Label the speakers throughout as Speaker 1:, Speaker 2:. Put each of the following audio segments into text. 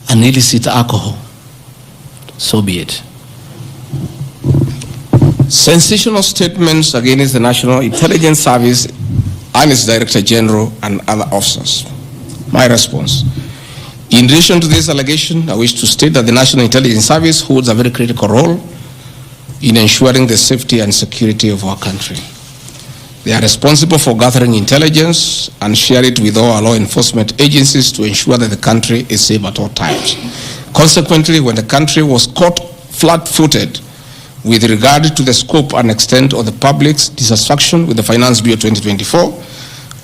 Speaker 1: and illicit alcohol. So be it. Sensational statements against the National Intelligence Service and its Director General and other officers. My response. In relation to this allegation, I wish to state that the National Intelligence Service holds a very critical role in ensuring the safety and security of our country. They are responsible for gathering intelligence and share it with all our law enforcement agencies to ensure that the country is safe at all times. Consequently, when the country was caught flat-footed with regard to the scope and extent of the public's dissatisfaction with the Finance Bill 2024,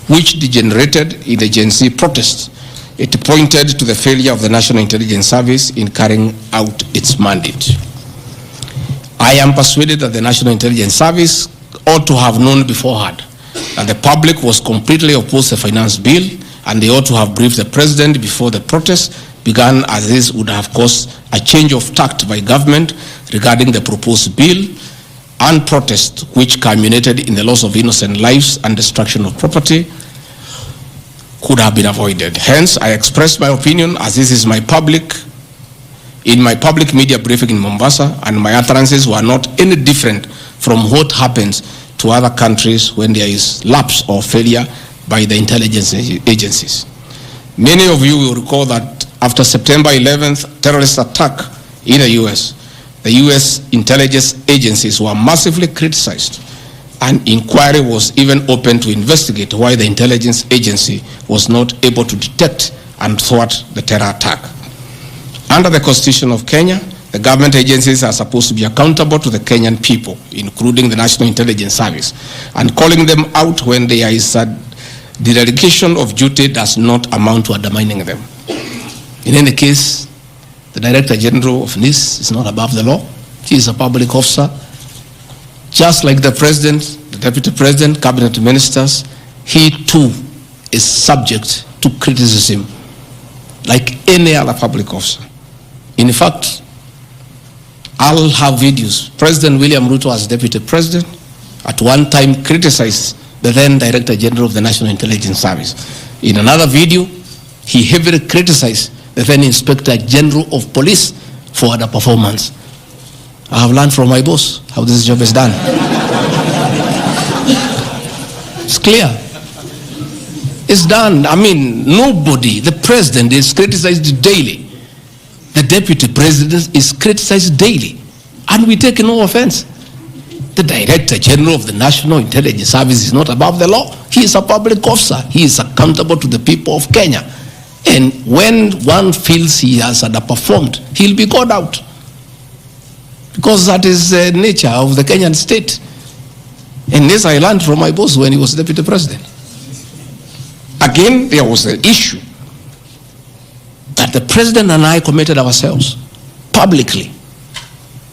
Speaker 1: which degenerated in the Gen Z protests, it pointed to the failure of the National Intelligence Service in carrying out its mandate. I am persuaded that the National Intelligence Service ought to have known beforehand that the public was completely opposed to the Finance Bill, and they ought to have briefed the President before the protests began, as this would have caused a change of tact by government regarding the proposed bill, and protest which culminated in the loss of innocent lives and destruction of property could have been avoided. Hence, I expressed my opinion, as this is in my public media briefing in Mombasa, and my utterances were not any different from what happens to other countries when there is lapse or failure by the intelligence agencies. Many of you will recall that after September 11th terrorist attack in the US, the US intelligence agencies were massively criticized. An inquiry was even opened to investigate why the intelligence agency was not able to detect and thwart the terror attack. Under the Constitution of Kenya, the government agencies are supposed to be accountable to the Kenyan people, including the National Intelligence Service, and calling them out when there is a dereliction of duty does not amount to undermining them. In any case, the Director General of NIS is not above the law. He is a public officer. Just like the President, the Deputy President, Cabinet Ministers, he too is subject to criticism like any other public officer. In fact, I'll have videos. President William Ruto, as Deputy President, at one time criticized the then Director General of the National Intelligence Service. In another video, he heavily criticized the then Inspector General of Police for underperformance. I have learned from my boss how this job is done. It's clear. It's done. I mean, nobody, the President is criticized daily. The Deputy President is criticized daily. And we take no offense. The Director General of the National Intelligence Service is not above the law. He is a public officer. He is accountable to the people of Kenya. And when one feels he has underperformed, he'll be called out. Because that is the nature of the Kenyan state. And this I learned from my boss when he was Deputy President. Again, there was an issue that the President and I committed ourselves publicly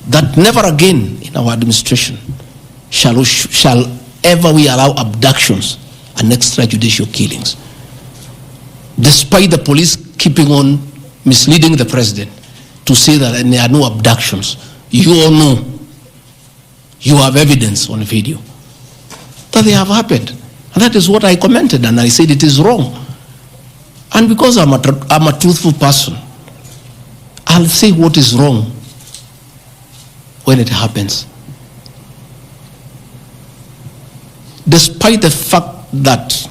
Speaker 1: that never again in our administration shall ever we allow abductions and extrajudicial killings. Despite the police keeping on misleading the President to say that there are no abductions, you all know, you have evidence on video that they have happened. And that is what I commented, and I said it is wrong. And because I'm a truthful person, I'll say what is wrong when it happens. Despite the fact that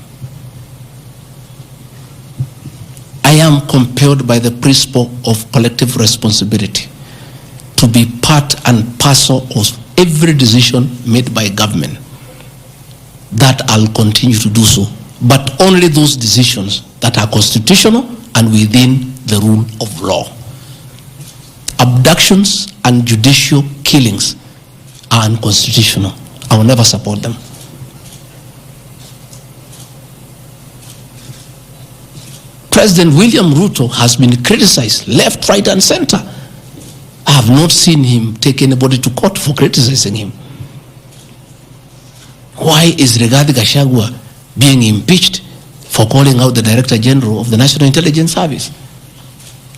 Speaker 1: I am compelled by the principle of collective responsibility to be part and parcel of every decision made by government, that I'll continue to do so, but only those decisions that are constitutional and within the rule of law. Abductions and judicial killings are unconstitutional. I will never support them. President William Ruto has been criticized left, right, and center. I have not seen him take anybody to court for criticizing him. Why is Gachagua being impeached for calling out the Director General of the National Intelligence Service?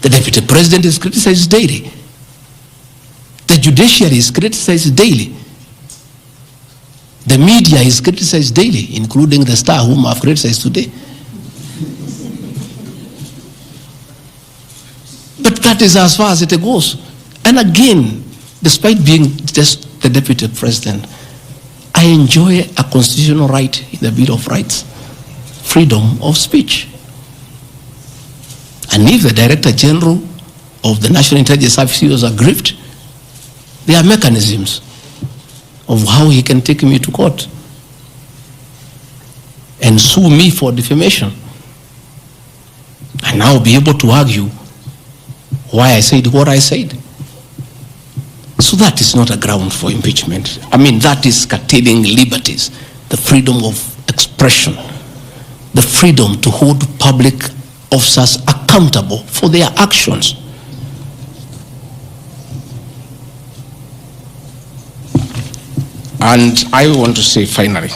Speaker 1: The Deputy President is criticized daily. The judiciary is criticized daily. The media is criticized daily, including the Star, whom I've criticized today. But That is as far as it goes. And again, despite being just the deputy president, I enjoy a constitutional right in the Bill of Rights, freedom of speech. And if the Director General of the National Intelligence Service was aggrieved, there are mechanisms of how he can take me to court and sue me for defamation. And I'll be able to argue why I said what I said. So that is not a ground for impeachment. I mean, that is curtailing liberties, the freedom of expression, the freedom to hold public officers accountable for their actions. And I want to say finally,